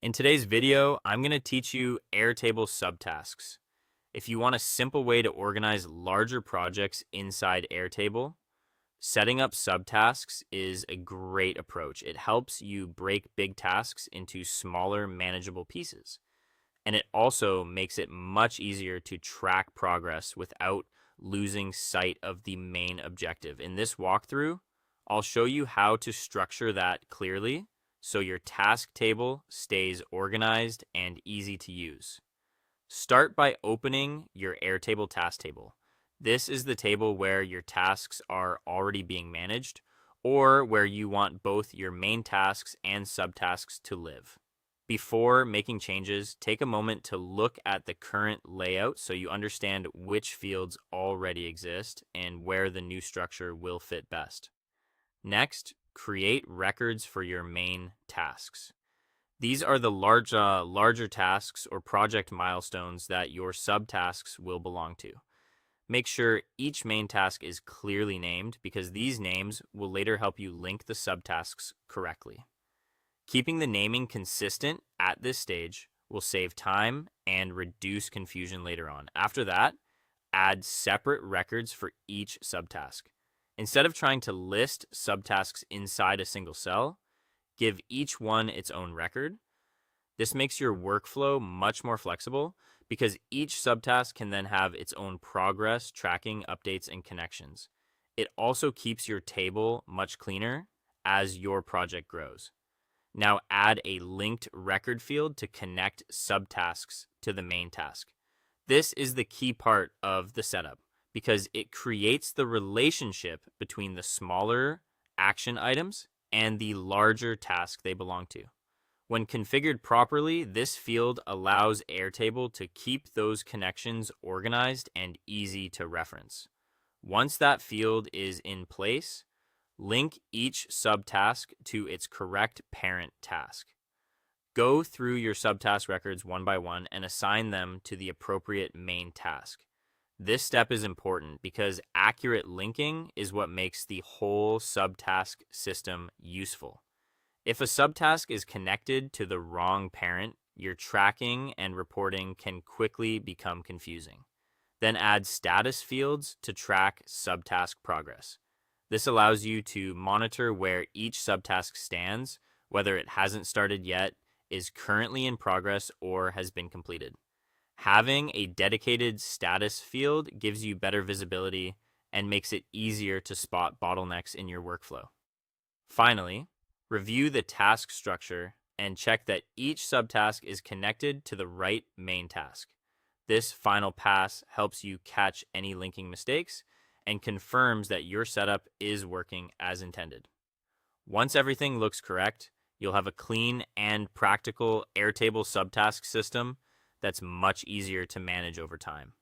In today's video, I'm going to teach you Airtable subtasks. If you want a simple way to organize larger projects inside Airtable, setting up subtasks is a great approach. It helps you break big tasks into smaller, manageable pieces. And it also makes it much easier to track progress without losing sight of the main objective. In this walkthrough, I'll show you how to structure that clearly so your task table stays organized and easy to use. Start by opening your Airtable task table. This is the table where your tasks are already being managed or where you want both your main tasks and subtasks to live. Before making changes, take a moment to look at the current layout so you understand which fields already exist and where the new structure will fit best. Next, create records for your main tasks. These are the larger tasks or project milestones that your subtasks will belong to. Make sure each main task is clearly named because these names will later help you link the subtasks correctly. Keeping the naming consistent at this stage will save time and reduce confusion later on. After that, add separate records for each subtask. Instead of trying to list subtasks inside a single cell, give each one its own record. This makes your workflow much more flexible because each subtask can then have its own progress, tracking, updates, and connections. It also keeps your table much cleaner as your project grows. Now add a linked record field to connect subtasks to the main task. This is the key part of the setup because it creates the relationship between the smaller action items and the larger task they belong to. When configured properly, this field allows Airtable to keep those connections organized and easy to reference. Once that field is in place, link each subtask to its correct parent task. Go through your subtask records one by one and assign them to the appropriate main task. This step is important because accurate linking is what makes the whole subtask system useful. If a subtask is connected to the wrong parent, your tracking and reporting can quickly become confusing. Then add status fields to track subtask progress. This allows you to monitor where each subtask stands, whether it hasn't started yet, is currently in progress, or has been completed. Having a dedicated status field gives you better visibility and makes it easier to spot bottlenecks in your workflow. Finally, review the task structure and check that each subtask is connected to the right main task. This final pass helps you catch any linking mistakes and confirms that your setup is working as intended. Once everything looks correct, you'll have a clean and practical Airtable subtask system that's much easier to manage over time.